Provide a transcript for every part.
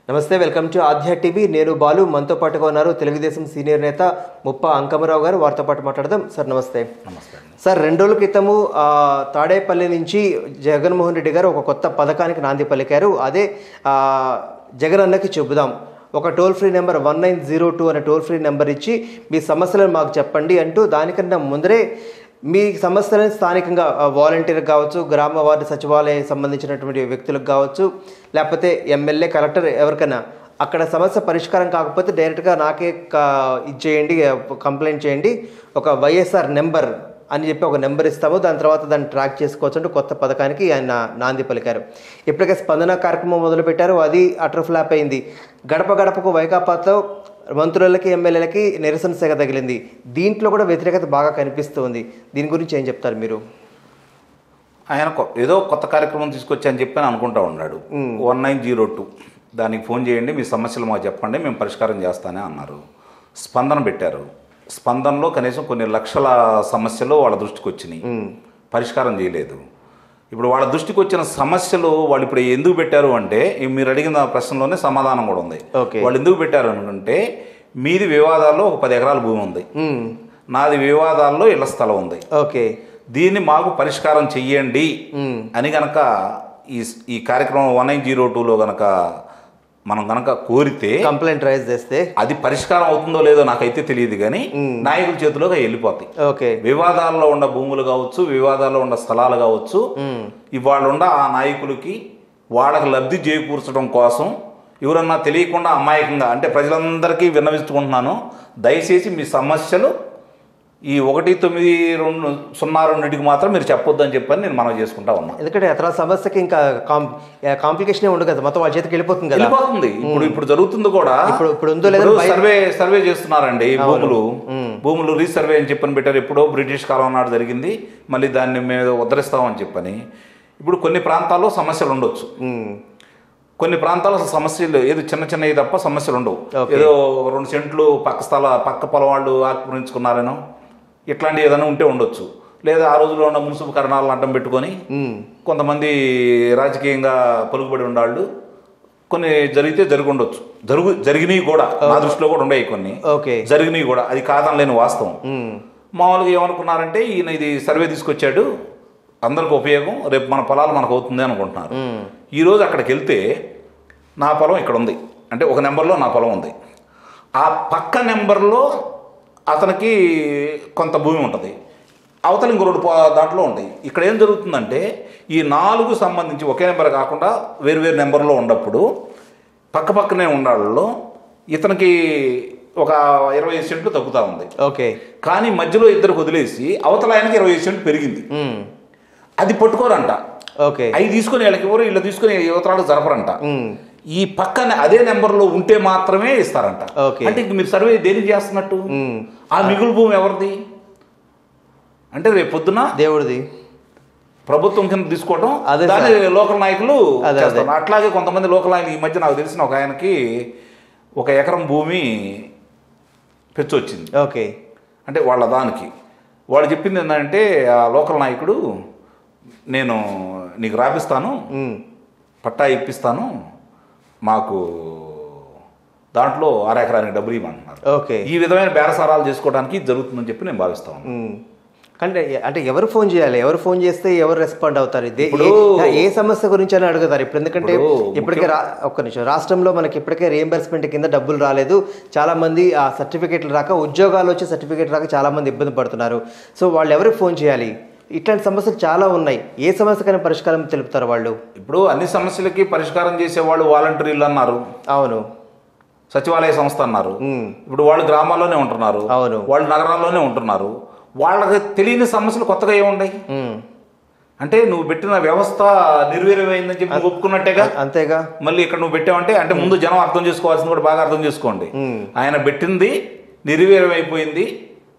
నమస్తే, welcome to ఆధ్య TV. నేను బాలు. మనతో పాటుగా ఉన్నారు తెలుగుదేశం సీనియర్ నేత ముప్ప అంకమరావు గారు. వారితో పాటు మాట్లాడదాం. సార్ నమస్తే. నమస్తే సార్, 2 రోజుల క్రితము తాడేపల్లి నుంచి జగన్మోహన్ రెడ్డి గారు ఒక కొత్త పథకానికి నాంది పలికారు. అదే జగన్ అన్నకి చెబుదాం. ఒక టోల్ ఫ్రీ నెంబర్ 1902 అనే టోల్ ఫ్రీ నెంబర్ ఇచ్చి మీ సమస్యలను మాకు చెప్పండి అంటూ, దానికన్నా ముందరే మీ సమస్యలను స్థానికంగా వాలంటీర్ కావచ్చు, గ్రామ వార్డు సచివాలయం సంబంధించినటువంటి వ్యక్తులకు కావచ్చు, లేకపోతే ఎమ్మెల్యే, కలెక్టర్ ఎవరికైనా అక్కడ సమస్య పరిష్కారం కాకపోతే డైరెక్ట్గా నాకే ఇచ్చేయండి, కంప్లైంట్ చేయండి, ఒక వైఎస్ఆర్ నెంబర్ అని చెప్పి ఒక నెంబర్ ఇస్తాము, దాని తర్వాత దాన్ని ట్రాక్ చేసుకోవచ్చు అంటూ కొత్త పథకానికి ఆయన నాంది పలికారు. ఇప్పటికే స్పందన కార్యక్రమం మొదలుపెట్టారు. అది అటర్ ఫ్లాప్ అయింది. గడప గడపకు వైకాపాతో మంత్రులకి, ఎమ్మెల్యేలకి నిరసన సెగ తగిలింది. దీంట్లో కూడా వ్యతిరేకత బాగా కనిపిస్తుంది. దీని గురించి ఏం చెప్తారు మీరు? ఆయన ఏదో కొత్త కార్యక్రమం తీసుకొచ్చి అని చెప్పి అనుకుంటా ఉన్నాడు. 1902 దానికి ఫోన్ చేయండి, మీ సమస్యలు మాకు చెప్పండి, మేము పరిష్కారం చేస్తానే అన్నారు. స్పందన పెట్టారు. స్పందనలో కనీసం కొన్ని లక్షల సమస్యలు వాళ్ళ దృష్టికి వచ్చినాయి, పరిష్కారం చేయలేదు. ఇప్పుడు వాళ్ళ దృష్టికి వచ్చిన సమస్యలు వాళ్ళు ఇప్పుడు ఎందుకు పెట్టారు అంటే, మీరు అడిగిన ప్రశ్నలోనే సమాధానం కూడా ఉంది. వాళ్ళు ఎందుకు పెట్టారు అనుకుంటే, మీది వివాదాల్లో ఒక 10 ఎకరాల భూమి ఉంది, నాది వివాదాల్లో ఇళ్ల స్థలం ఉంది, దీన్ని మాకు పరిష్కారం చెయ్యండి అని గనక ఈ కార్యక్రమం 1902లో గనక మనం గనక కోరితే, కంప్లైంట్ రైజ్ చేస్తే అది పరిష్కారం అవుతుందో లేదో నాకైతే తెలియదు, కానీ నాయకుల చేతిలోకి వెళ్ళిపోతాయి. వివాదాల్లో ఉన్న భూములు కావచ్చు, వివాదాల్లో ఉన్న స్థలాలు కావచ్చు, ఇవాళ ఉన్న ఆ నాయకులకి వాళ్ళకి లబ్ధి చేకూర్చడం కోసం ఎవరన్నా తెలియకుండా అమాయకంగా, అంటే ప్రజలందరికీ విన్నవించుకుంటున్నాను, దయచేసి మీ సమస్యలు ఈ 1902కి మాత్రం మీరు చెప్పొద్దు అని చెప్పని నేను మనం చేసుకుంటా ఉన్నాను. ఎందుకంటే అతను సమస్యకి ఇంకా కాంప్లికేషన్ ఉండదు కదా, మొత్తం వాళ్ళ చేతికి వెళ్ళిపోతుంది కదా. వెళ్ళిపోతుంది. ఇప్పుడు జరుగుతుంది కూడా. ఇప్పుడు ఉందో లేదో సర్వే చేస్తున్నారండి. భూములు రీసర్వే అని చెప్పని పెట్టారు. ఎప్పుడో బ్రిటిష్ కాలం నాడు జరిగింది, మళ్ళీ దాన్ని మేము ఉద్ధరిస్తామని చెప్పని. ఇప్పుడు కొన్ని ప్రాంతాల్లో సమస్యలు ఉండొచ్చు, కొన్ని ప్రాంతాల్లో సమస్యలు ఏదో చిన్న చిన్నవి తప్ప సమస్యలు ఉండవు. ఏదో 2 సెంట్లు పక్క పొలం వాళ్ళు ఆక్రమించుకున్నారనో ఇట్లాంటి ఏదైనా ఉంటే ఉండొచ్చు. లేదా ఆ రోజుల్లో ఉన్న మున్సిపల్ కారణాలను అడ్డం పెట్టుకొని కొంతమంది రాజకీయంగా పలుకుబడి ఉండాళ్ళు కొన్ని జరిగితే జరిగి ఉండొచ్చు, జరిగినవి కూడా నా దృష్టిలో కూడా ఉన్నాయి, కొన్ని జరిగినవి కూడా, అది కాదనలేని వాస్తవం. మామూలుగా ఏమనుకున్నారంటే, ఈయన ఇది సర్వే తీసుకొచ్చాడు, అందరికి ఉపయోగం, రేపు మన పొలాలు మనకు అవుతుంది అనుకుంటున్నారు. ఈరోజు అక్కడికి వెళ్తే నా పొలం ఇక్కడ ఉంది అంటే ఒక నెంబర్లో నా పొలం ఉంది, ఆ పక్క నెంబర్లో అతనికి కొంత భూమి ఉంటుంది, అవతల ఇంకో 2 దాంట్లో ఉంటాయి. ఇక్కడ ఏం జరుగుతుందంటే, ఈ 4 సంబంధించి ఒకే నెంబర్ కాకుండా వేరు నెంబర్లో ఉన్నప్పుడు పక్కనే ఉండాళ్ళలో ఇతనికి ఒక 25 సెంట్లు తగ్గుతూ ఉంది. కానీ మధ్యలో ఇద్దరికి వదిలేసి అవతల ఆయనకి 25 సెంట్లు పెరిగింది. అది పట్టుకోరంట. అవి తీసుకుని వీళ్ళకి ఎవరు, వీళ్ళు తీసుకుని యువతరాలు జరపరంట. ఈ పక్కన అదే నెంబర్లో ఉంటే మాత్రమే ఇస్తారంట. అంటే ఇంక మీరు సర్వే దేనికి చేస్తున్నట్టు? ఆ మిగులు భూమి ఎవరిది అంటే రేపు పొద్దున దేవుడిది, ప్రభుత్వం కింద తీసుకోవడం, దాని లోకల్ నాయకులు. అట్లాగే కొంతమంది లోకల్ నాయకులు, ఈ మధ్య నాకు తెలిసిన ఒక ఆయనకి 1 ఎకరం భూమి పెంచొచ్చింది. అంటే వాళ్ళ దానికి వాళ్ళు చెప్పింది ఏంటంటే, ఆ లోకల్ నాయకుడు, నేను నీకు రాపిస్తాను, పట్టా ఇప్పిస్తాను, మాకు దాంట్లో 6 ఎకరానికి డబ్బులు ఇవ్వమంటున్నారు. ఈ విధమైన బేరసారాలు చేసుకోవడానికి జరుగుతుందని చెప్పి నేను భావిస్తాను. అంటే ఎవరు ఫోన్ చేయాలి, ఎవరు ఫోన్ చేస్తే ఎవరు రెస్పాండ్ అవుతారు, ఏ సమస్య గురించి అని అడుగుతారు ఇప్పుడు? ఎందుకంటే ఇప్పటికే ఒక్క నిమిషం, రాష్ట్రంలో మనకి ఇప్పటికే రియంబర్స్మెంట్ కింద డబ్బులు రాలేదు, చాలా మంది ఆ సర్టిఫికేట్లు రాక, ఉద్యోగాలు వచ్చే సర్టిఫికేట్ రాక చాలా మంది ఇబ్బంది పడుతున్నారు. సో వాళ్ళు ఎవరికి ఫోన్ చేయాలి? ఇట్లాంటి సమస్యలు చాలా ఉన్నాయి. ఏ సమస్యకైనా పరిష్కారం తెలుపుతారు వాళ్ళు? ఇప్పుడు అన్ని సమస్యలకి పరిష్కారం చేసేవాళ్ళు వాలంటీర్లు అన్నారు, అవును, సచివాలయ సంస్థ అన్నారు. ఇప్పుడు వాళ్ళు గ్రామాల్లోనే ఉంటున్నారు, అవును, వాళ్ళు నగరాల్లోనే ఉంటున్నారు. వాళ్ళకి తెలియని సమస్యలు కొత్తగా ఏముంటాయి అంటే, నువ్వు పెట్టిన వ్యవస్థ నిర్వీర్యమైందని చెప్పి నువ్వు ఒప్పుకున్నట్టేగా. అంతేగా. మళ్ళీ ఇక్కడ నువ్వు పెట్టావంటే, అంటే ముందు జనం అర్థం చేసుకోవాల్సింది కూడా బాగా అర్థం చేసుకోండి. ఆయన పెట్టింది నిర్వీర్యమైపోయింది,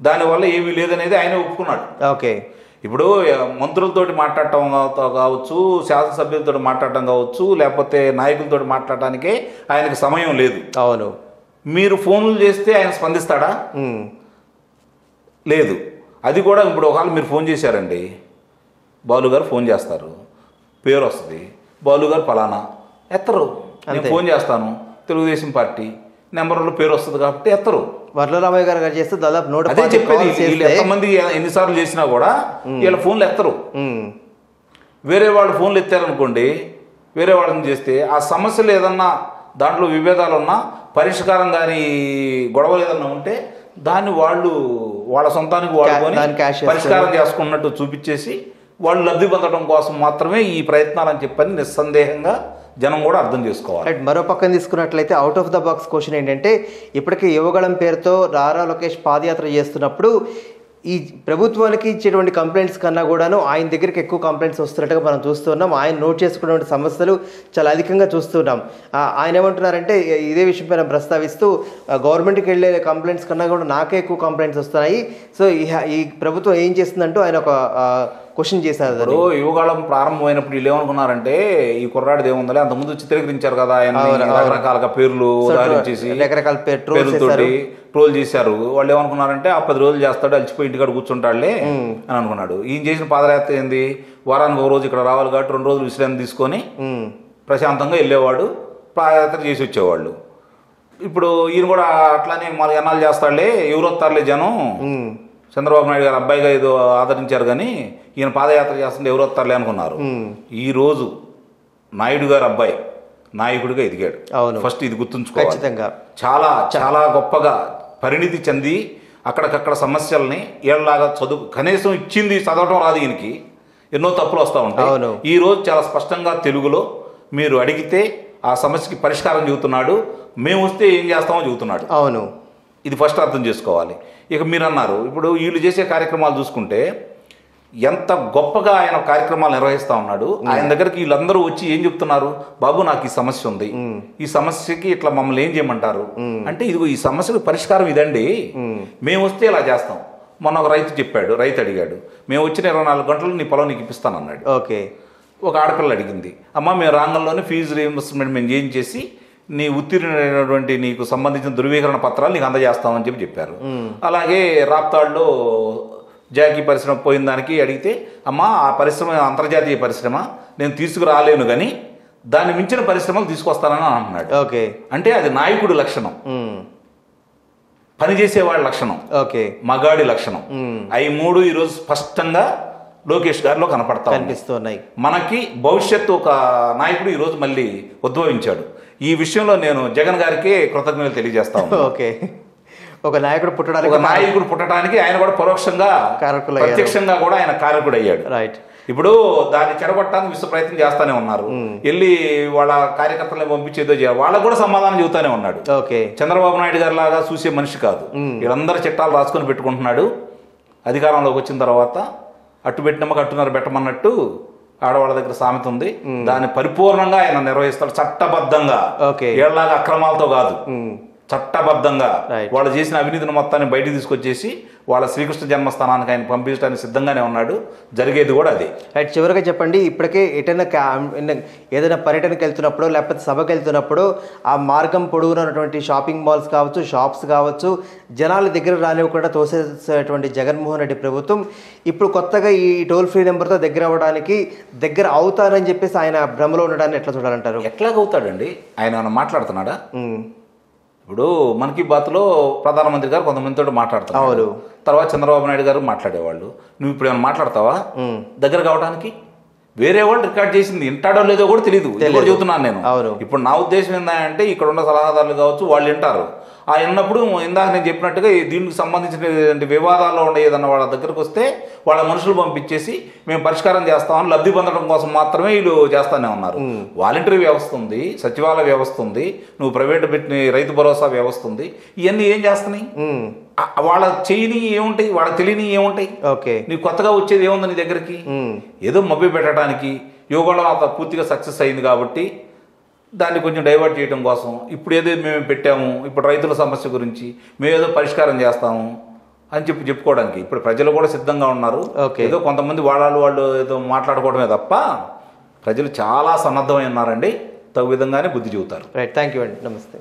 దానివల్ల ఏమీ లేదనేది ఆయన ఒప్పుకున్నాడు. ఇప్పుడు మంత్రులతోటి మాట్లాడటం కావచ్చు, శాసనసభ్యులతో మాట్లాడటం కావచ్చు, లేకపోతే నాయకులతో మాట్లాడటానికే ఆయనకు సమయం లేదు. అవును. మీరు ఫోన్లు చేస్తే ఆయన స్పందిస్తాడా? లేదు. అది కూడా ఇప్పుడు ఒకవేళ మీరు ఫోన్ చేశారండి, బాలు గారు ఫోన్ చేస్తారు, పేరు వస్తుంది, బాలు గారు ఫలానా ఎత్తరు, నేను ఫోన్ చేస్తాను, తెలుగుదేశం పార్టీ నెంబర్ 1 పేరు వస్తుంది కాబట్టి ఎత్తరు. వర్లరామయ్య గారు చేస్తే దాదాపు అదే చెప్పేది, వీళ్ళు ఎంతమంది ఎన్నిసార్లు చేసినా కూడా వీళ్ళ ఫోన్లు ఎత్తరు. వేరే వాళ్ళు ఫోన్లు ఎత్తారనుకోండి, వేరే వాళ్ళని చేస్తే ఆ సమస్యలు ఏదన్నా దాంట్లో విభేదాలు ఉన్నా పరిష్కారం కానీ గొడవలు ఏదన్నా ఉంటే దాన్ని వాళ్ళు వాళ్ళ సొంతానికి వాడుకొని పరిష్కారం చేసుకున్నట్టు చూపించేసి వాళ్ళు లబ్ధి పొందడం కోసం మాత్రమే ఈ ప్రయత్నాలని చెప్పని నిస్సందేహంగా జనం కూడా అర్థం చేసుకోవాలి. మరో పక్కన తీసుకున్నట్లయితే out of the box question ఏంటంటే, ఇప్పటికీ యువగళం పేరుతో నారా లోకేష్ పాదయాత్ర చేస్తున్నప్పుడు ఈ ప్రభుత్వానికి ఇచ్చేటువంటి కంప్లైంట్స్ కన్నా కూడాను ఆయన దగ్గరికి ఎక్కువ కంప్లైంట్స్ వస్తున్నట్టుగా మనం చూస్తున్నాం. ఆయన నోట్ చేసుకున్నటువంటి సమస్యలు చాలా అధికంగా చూస్తున్నాం. ఆయన ఏమంటున్నారంటే ఇదే విషయం పైన ప్రస్తావిస్తూ గవర్నమెంట్కి వెళ్ళే కంప్లైంట్స్ కన్నా కూడా నాకే ఎక్కువ కంప్లైంట్స్ వస్తున్నాయి, సో ఈ ప్రభుత్వం ఏం చేస్తుందంటూ ఆయన ఒక క్వశ్చన్ చేశారు. యువకాలం ప్రారంభమైనప్పుడు వీళ్ళు ఏమనుకున్నారంటే ఈ కుర్రాడిది ఏముందలే, అంతకుముందు చిత్రీకరించారు కదా ఆయన రకరకాలుగా పేర్లు ఉదాహరించేసి రకరకాల పేర్లతోటి ట్రోల్ చేశారు. వాళ్ళు ఏమనుకున్నారంటే ఆ 10 రోజులు చేస్తాడు, అలిచిపోయి ఇంటికాడ కూర్చుంటాడులే అని అనుకున్నాడు. ఈయన చేసిన పాదయాత్ర ఏంది, వారానికి 1 రోజు ఇక్కడ రావాలి కాబట్టి 2 రోజులు విశ్రాంతి తీసుకొని ప్రశాంతంగా వెళ్ళేవాడు, పాదయాత్ర చేసి వచ్చేవాళ్ళు. ఇప్పుడు ఈయన కూడా అట్లానే మళ్ళీ ఎన్నాళ్ళు చేస్తాడులే, ఎవరు వస్తారులే జనం, చంద్రబాబు నాయుడు గారు అబ్బాయిగా ఏదో ఆదరించారు కానీ ఈయన పాదయాత్ర చేస్తుంటే ఎవరు వస్తారులే అనుకున్నారు. ఈరోజు నాయుడు గారు అబ్బాయి నాయకుడిగా ఎదిగాడు. ఫస్ట్ ఇది గుర్తుంచుకోవాలి. చాలా చాలా గొప్పగా పరిణితి చెంది అక్కడికక్కడ సమస్యల్ని ఏళ్ళలాగా కనీసం ఇచ్చింది చదవటం రాదు ఈయనకి, ఎన్నో తప్పులు వస్తూ ఉంటాయి. ఈ రోజు చాలా స్పష్టంగా తెలుగులో మీరు అడిగితే ఆ సమస్యకి పరిష్కారం చెబుతున్నాడు, మేము వస్తే ఏం చేస్తామో చెబుతున్నాడు. అవును, ఇది ఫస్ట్ అర్థం చేసుకోవాలి. ఇక మీరు అన్నారు ఇప్పుడు వీళ్ళు చేసే కార్యక్రమాలు చూసుకుంటే ఎంత గొప్పగా ఆయన కార్యక్రమాలు నిర్వహిస్తూ ఉన్నాడు. ఆయన దగ్గరికి వీళ్ళందరూ వచ్చి ఏం చెప్తున్నారు, బాబు నాకు ఈ సమస్య ఉంది, ఈ సమస్యకి ఇట్లా మమ్మల్ని ఏం చేయమంటారు అంటే, ఇదిగో ఈ సమస్యకు పరిష్కారం ఇదండి, మేము వస్తే ఇలా చేస్తాం. మొన్న ఒక రైతు చెప్పాడు, రైతు అడిగాడు, మేము వచ్చిన 24 గంటలు నీ పొలం నీకు ఇప్పిస్తాను అన్నాడు. ఓకే. ఒక ఆడపిల్ల అడిగింది, అమ్మ మేము రాంగంలోనే ఫీజు రీఇంబర్స్మెంట్ మేము చేయించేసి నీ ఉత్తీర్ణమైనటువంటి నీకు సంబంధించిన ధృవీకరణ పత్రాలు నీకు అందజేస్తామని చెప్పారు. అలాగే రాప్తాడులో జాకీ పరిశ్రమ పోయిన దానికి అడిగితే, అమ్మ ఆ పరిశ్రమ అంతర్జాతీయ పరిశ్రమ, నేను తీసుకురాలేను కానీ దాన్ని మించిన పరిశ్రమలు తీసుకొస్తానని అంటున్నాడు. ఓకే. అంటే అది నాయకుడి లక్షణం, పనిచేసేవాడి లక్షణం, మగాడి లక్షణం. అవి 3 ఈరోజు స్పష్టంగా లోకేష్ గారిలో కనిపిస్తున్నాయి. మనకి భవిష్యత్తు ఒక నాయకుడు ఈరోజు మళ్ళీ ఉద్భవించాడు. ఈ విషయంలో నేను జగన్ గారికి కృతజ్ఞతలు తెలియజేస్తాను. ఓకే. ఒక నాయకుడు పుట్టడానికి ఆయన కూడా పరోక్షంగా ప్రత్యక్షంగా కూడా ఆయన కారకుడు అయ్యాడు. రైట్. ఇప్పుడు దాన్ని చెడగొట్టడానికి విశ్వ ప్రయత్నం చేస్తానే ఉన్నారు. వెళ్ళి వాళ్ళ కార్యకర్తలను పంపించేదో వాళ్ళకు కూడా సమాధానం చెబుతానే ఉన్నాడు. చంద్రబాబు నాయుడు గారి లాగా చూసే మనిషి కాదు. వీళ్ళందరూ చట్టాలు రాసుకొని పెట్టుకుంటున్నాడు. అధికారంలోకి వచ్చిన తర్వాత అట్టు పెట్టినమ్మకి అట్టున్నర పెట్టమన్నట్టు ఆడవాళ్ళ దగ్గర సామెత ఉంది. దాన్ని పరిపూర్ణంగా ఆయన నిర్వహిస్తాడు, చట్టబద్ధంగా, ఏళ్ళలాగా అక్రమాలతో కాదు, చట్టబద్ధంగా. వాళ్ళు చేసిన అవినీతిని మొత్తాన్ని బయటికి తీసుకొచ్చేసి వాళ్ళ శ్రీకృష్ణ జన్మస్థానానికి ఆయన పంపించడానికి సిద్ధంగానే ఉన్నాడు. జరిగేది కూడా అదే. రైట్. చివరిగా చెప్పండి, ఇప్పటికే ఎటైనా ఏదైనా పర్యటనకి వెళ్తున్నప్పుడు లేకపోతే సభకి వెళ్తున్నప్పుడు ఆ మార్గం పొడుగునటువంటి షాపింగ్ మాల్స్ కావచ్చు, షాప్స్ కావచ్చు, జనాల దగ్గర రానివ్వకుండా తోసేసేటువంటి జగన్మోహన్ రెడ్డి ప్రభుత్వం ఇప్పుడు కొత్తగా ఈ టోల్ ఫ్రీ నెంబర్తో దగ్గర అవ్వడానికి దగ్గర అవుతారని చెప్పేసి ఆయన భ్రమలో ఉండడాన్ని ఎట్లా చూడాలంటారు? ఎట్లాగవుతాడండి? ఆయన ఏమైనా మాట్లాడుతున్నాడా? ఇప్పుడు మన్ కీ బాత్లో ప్రధానమంత్రి గారు కొంతమందితో మాట్లాడుతున్నారు, తర్వాత చంద్రబాబు నాయుడు గారు మాట్లాడేవాళ్ళు. నువ్వు ఇప్పుడు ఏమైనా మాట్లాడతావా దగ్గర కావడానికి? వేరే వాళ్ళు రికార్డ్ చేసింది వింటాడో లేదో కూడా తెలియదు, చెబుతున్నాను నేను. ఇప్పుడు నా ఉద్దేశం ఏంటంటే ఇక్కడ ఉన్న సలహాదారులు కావచ్చు, వాళ్ళు వింటారు. ఆ విన్నప్పుడు ఇందాక నేను చెప్పినట్టుగా దీనికి సంబంధించిన వివాదాల్లో ఉండే ఏదన్నా వాళ్ళ దగ్గరకు వస్తే వాళ్ళ మనుషులు పంపించేసి మేము పరిష్కారం చేస్తామని లబ్ధి పొందడం కోసం మాత్రమే వీళ్ళు చేస్తానే ఉన్నారు. వాలంటరీ వ్యవస్థ ఉంది, సచివాలయ వ్యవస్థ ఉంది, నువ్వు ప్రైవేట్ పెట్టిన రైతు భరోసా వ్యవస్థ ఉంది. ఇవన్నీ ఏం చేస్తున్నాయి? వాళ్ళ చేయని ఏముంటాయి, వాళ్ళకి తెలియని ఏముంటాయి? నీకు కొత్తగా వచ్చేది ఏముంది నీ దగ్గరికి? ఏదో మభ్య పెట్టడానికి యోగాలో అంత పూర్తిగా సక్సెస్ అయింది కాబట్టి దాన్ని కొంచెం డైవర్ట్ చేయడం కోసం ఇప్పుడు ఏదో మేము పెట్టాము, ఇప్పుడు రైతుల సమస్య గురించి మేము ఏదో పరిష్కారం చేస్తాము అని చెప్పుకోవడానికి ఇప్పుడు ప్రజలు కూడా సిద్ధంగా ఉన్నారు. ఏదో కొంతమంది వాళ్ళు ఏదో మాట్లాడుకోవడమే తప్ప ప్రజలు చాలా సన్నద్ధమై ఉన్నారండి. తగు విధంగానే బుద్ధి చెబుతారు. రైట్. థ్యాంక్ యూ అండి. నమస్తే.